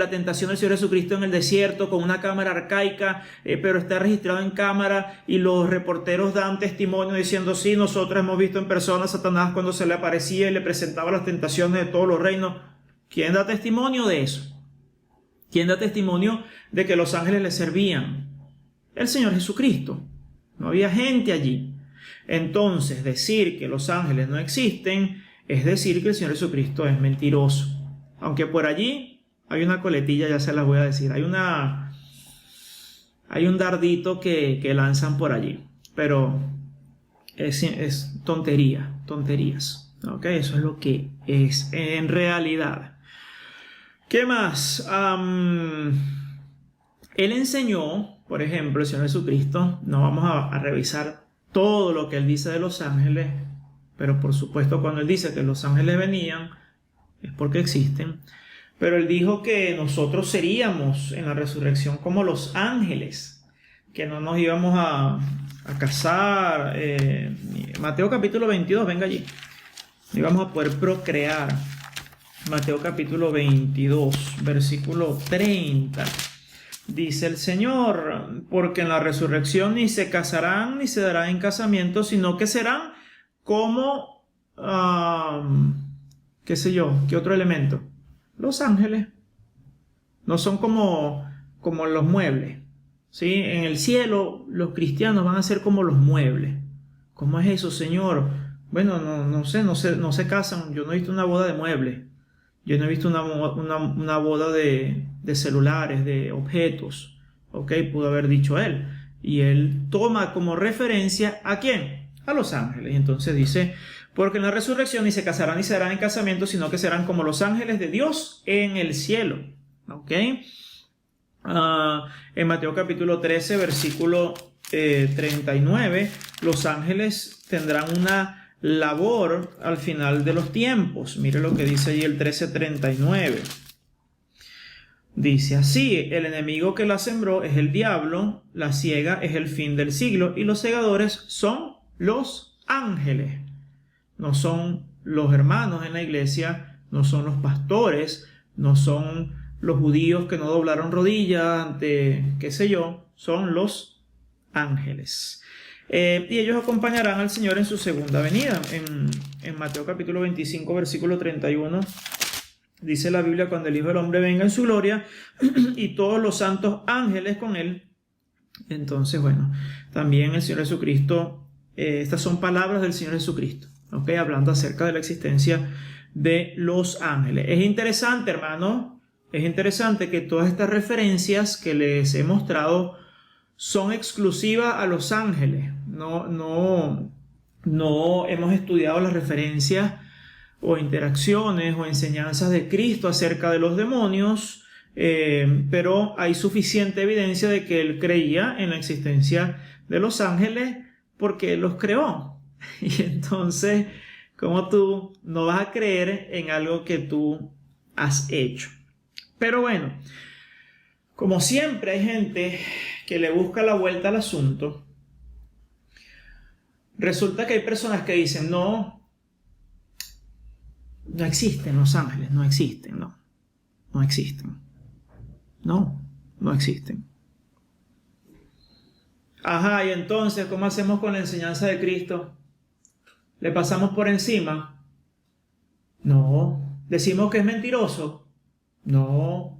tentación del Señor Jesucristo en el desierto con una cámara arcaica, pero está registrado en cámara, y los reporteros dan testimonio diciendo: sí, nosotros hemos visto en persona a Satanás cuando se le aparecía y le presentaba las tentaciones de todos los reinos. ¿Quién da testimonio de eso? ¿Quién da testimonio de que los ángeles le servían? El Señor Jesucristo. No había gente allí. Entonces, decir que los ángeles no existen es decir que el Señor Jesucristo es mentiroso. Aunque por allí hay una coletilla, ya se las voy a decir. Hay un dardito que lanzan por allí. Pero es tonterías. ¿Ok? Eso es lo que es en realidad. ¿Qué más? Él enseñó, por ejemplo, el Señor Jesucristo. No vamos a revisar todo lo que Él dice de los ángeles, pero por supuesto cuando Él dice que los ángeles venían es porque existen. Pero Él dijo que nosotros seríamos en la resurrección como los ángeles, que no nos íbamos a casar. Mateo capítulo 22, venga allí. Íbamos a poder procrear. Mateo capítulo 22, versículo 30. Dice el Señor: porque en la resurrección ni se casarán ni se darán en casamiento, sino que serán como, qué sé yo, ¿qué otro elemento? Los ángeles. No son como los muebles, ¿sí? En el cielo los cristianos van a ser como los muebles. ¿Cómo es eso, Señor? Bueno, no se casan. Yo no he visto una boda de muebles. Yo no he visto una boda de celulares, de objetos. Ok, pudo haber dicho él. Y él toma como referencia ¿a quién? A los ángeles. Y entonces dice: porque en la resurrección ni se casarán ni se darán en casamiento, sino que serán como los ángeles de Dios en el cielo. Ok. En Mateo capítulo 13, versículo 39, los ángeles tendrán una labor al final de los tiempos. Mire lo que dice allí el 13:39. Dice así: el enemigo que la sembró es el diablo, la siega es el fin del siglo, y los segadores son los ángeles. No son los hermanos en la iglesia, no son los pastores, no son los judíos que no doblaron rodillas ante, qué sé yo, son los ángeles. Y ellos acompañarán al Señor en su segunda venida. En Mateo capítulo 25, versículo 31, dice la Biblia: cuando el Hijo del Hombre venga en su gloria y todos los santos ángeles con él. Entonces, bueno, también el Señor Jesucristo, estas son palabras del Señor Jesucristo, ¿ok? Hablando acerca de la existencia de los ángeles. Es interesante, hermano, es interesante que todas estas referencias que les he mostrado son exclusivas a los ángeles. No hemos estudiado las referencias o interacciones o enseñanzas de Cristo acerca de los demonios, pero hay suficiente evidencia de que Él creía en la existencia de los ángeles porque Él los creó. Y entonces, ¿cómo tú no vas a creer en algo que tú has hecho? Pero bueno, como siempre hay gente que le busca la vuelta al asunto. Resulta que hay personas que dicen: no existen los ángeles, no existen, no existen. No existen. Ajá, y entonces, ¿cómo hacemos con la enseñanza de Cristo? ¿Le pasamos por encima? No. ¿Decimos que es mentiroso? No.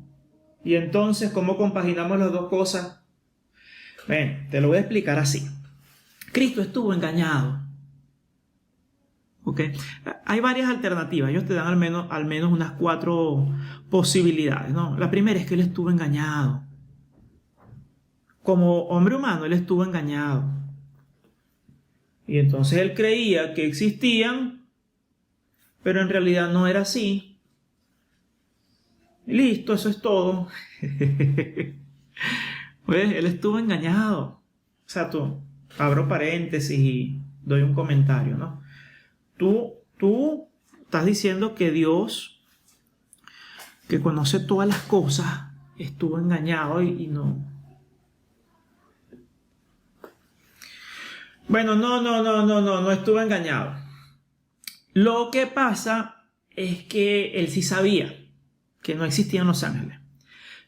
¿Y entonces cómo compaginamos las dos cosas? Bueno, te lo voy a explicar así. Cristo estuvo engañado. ¿Ok? Hay varias alternativas. Ellos te dan al menos unas 4 posibilidades, ¿no? La primera es que Él estuvo engañado. Como hombre humano, Él estuvo engañado. Y entonces Él creía que existían, pero en realidad no era así. Y listo, eso es todo. Pues Él estuvo engañado. O sea, abro paréntesis y doy un comentario, ¿no? Tú estás diciendo que Dios, que conoce todas las cosas, estuvo engañado y no. Bueno, no estuvo engañado. Lo que pasa es que Él sí sabía que no existían los ángeles,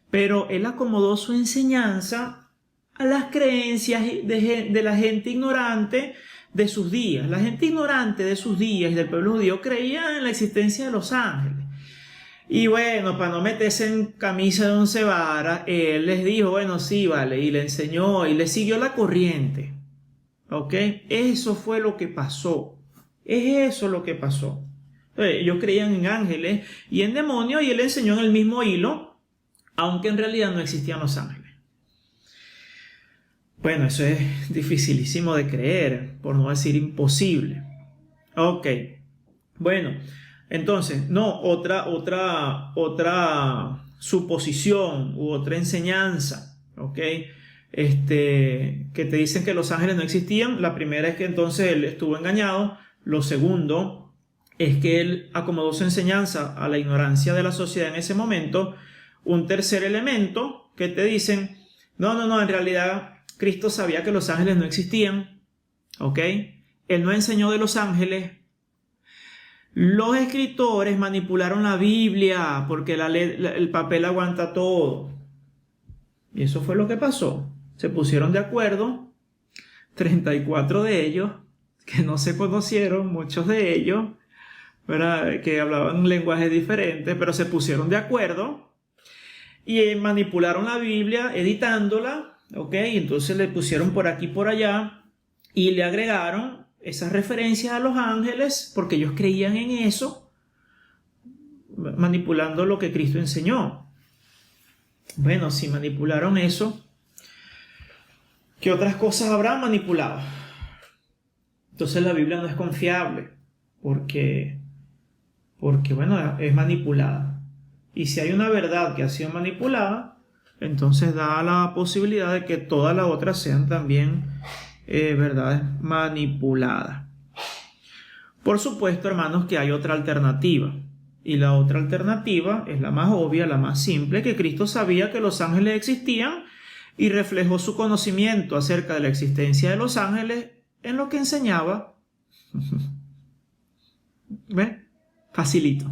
pero Él acomodó su enseñanza a las creencias de la gente ignorante de sus días. La gente ignorante de sus días y del pueblo judío creía en la existencia de los ángeles. Y bueno, para no meterse en camisa de 11 varas, Él les dijo: bueno, sí, vale, y le enseñó y le siguió la corriente. ¿Ok? Eso fue lo que pasó. Es eso lo que pasó. Entonces, ellos creían en ángeles y en demonios, y Él enseñó en el mismo hilo, aunque en realidad no existían los ángeles. Bueno, eso es dificilísimo de creer, por no decir imposible. Ok. Bueno, entonces, otra suposición u otra enseñanza, ¿ok? Que te dicen que los ángeles no existían. La primera es que entonces Él estuvo engañado. Lo segundo es que Él acomodó su enseñanza a la ignorancia de la sociedad en ese momento. Un tercer elemento que te dicen: no, en realidad Cristo sabía que los ángeles no existían, ¿ok? Él no enseñó de los ángeles. Los escritores manipularon la Biblia porque el papel aguanta todo. Y eso fue lo que pasó. Se pusieron de acuerdo 34 de ellos, que no se conocieron, muchos de ellos, ¿verdad?, que hablaban lenguajes diferentes, pero se pusieron de acuerdo y manipularon la Biblia editándola. ¿Ok? Entonces le pusieron por aquí y por allá y le agregaron esas referencias a los ángeles porque ellos creían en eso, manipulando lo que Cristo enseñó. Bueno, si manipularon eso, ¿qué otras cosas habrán manipulado? Entonces la Biblia no es confiable porque bueno, es manipulada. Y si hay una verdad que ha sido manipulada, entonces da la posibilidad de que todas las otras sean también verdades manipuladas. Por supuesto, hermanos, que hay otra alternativa. Y la otra alternativa es la más obvia, la más simple, que Cristo sabía que los ángeles existían y reflejó su conocimiento acerca de la existencia de los ángeles en lo que enseñaba. ¿Ven? Facilito.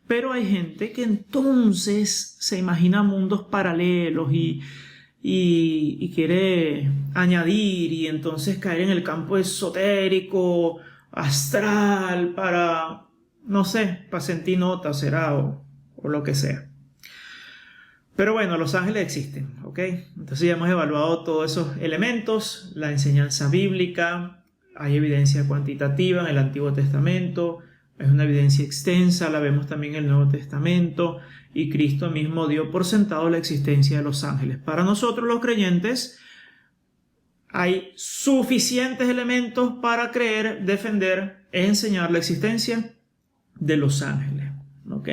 Pero hay gente que entonces se imagina mundos paralelos y y quiere añadir y entonces caer en el campo esotérico, astral, para, no sé, para sentir notas será o lo que sea. Pero bueno, los ángeles existen, ¿ok? Entonces ya hemos evaluado todos esos elementos, la enseñanza bíblica, hay evidencia cuantitativa en el Antiguo Testamento, es una evidencia extensa, la vemos también en el Nuevo Testamento, y Cristo mismo dio por sentado la existencia de los ángeles. Para nosotros los creyentes hay suficientes elementos para creer, defender e enseñar la existencia de los ángeles, ¿ok?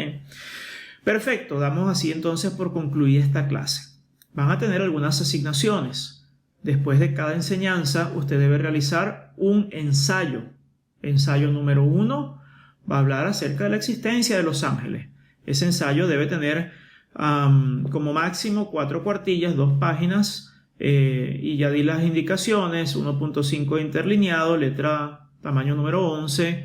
Perfecto, damos así entonces por concluida esta clase. Van a tener algunas asignaciones. Después de cada enseñanza, usted debe realizar un ensayo. Ensayo número 1 va a hablar acerca de la existencia de los ángeles. Ese ensayo debe tener como máximo 4 cuartillas, 2 páginas, y ya di las indicaciones, 1.5 interlineado, letra tamaño número 11,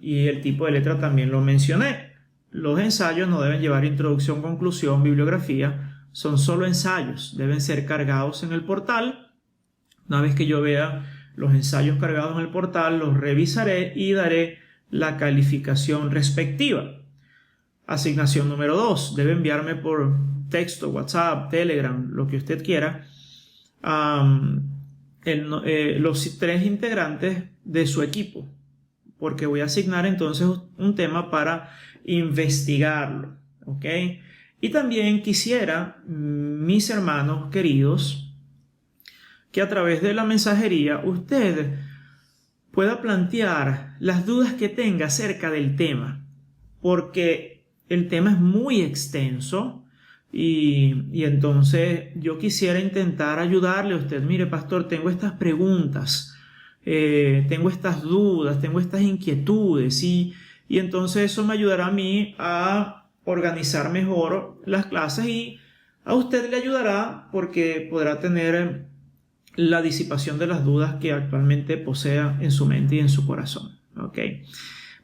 y el tipo de letra también lo mencioné. Los ensayos no deben llevar introducción, conclusión, bibliografía, son solo ensayos, deben ser cargados en el portal. Una vez que yo vea los ensayos cargados en el portal, los revisaré y daré la calificación respectiva. Asignación número 2, debe enviarme por texto, WhatsApp, Telegram, lo que usted quiera, los 3 integrantes de su equipo, porque voy a asignar entonces un tema para investigarlo, ¿ok? Y también quisiera, mis hermanos queridos, que a través de la mensajería usted pueda plantear las dudas que tenga acerca del tema, porque el tema es muy extenso y entonces yo quisiera intentar ayudarle a usted. Mire, pastor, tengo estas preguntas, tengo estas dudas, tengo estas inquietudes y entonces eso me ayudará a mí a organizar mejor las clases y a usted le ayudará porque podrá tener la disipación de las dudas que actualmente posea en su mente y en su corazón. ¿Ok?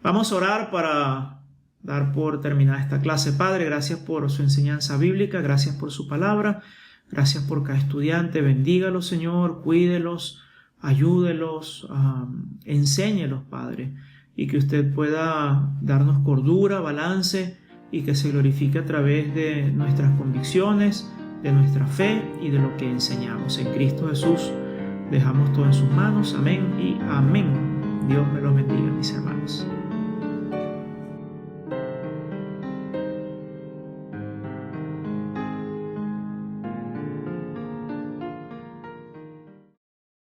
Vamos a orar para dar por terminada esta clase. Padre, gracias por su enseñanza bíblica, gracias por su palabra, gracias por cada estudiante. Bendígalos, Señor, cuídelos, ayúdelos, enséñelos, Padre, y que usted pueda darnos cordura, balance y que se glorifique a través de nuestras convicciones, de nuestra fe y de lo que enseñamos. En Cristo Jesús dejamos todo en sus manos. Amén y amén. Dios me los bendiga, mis hermanos.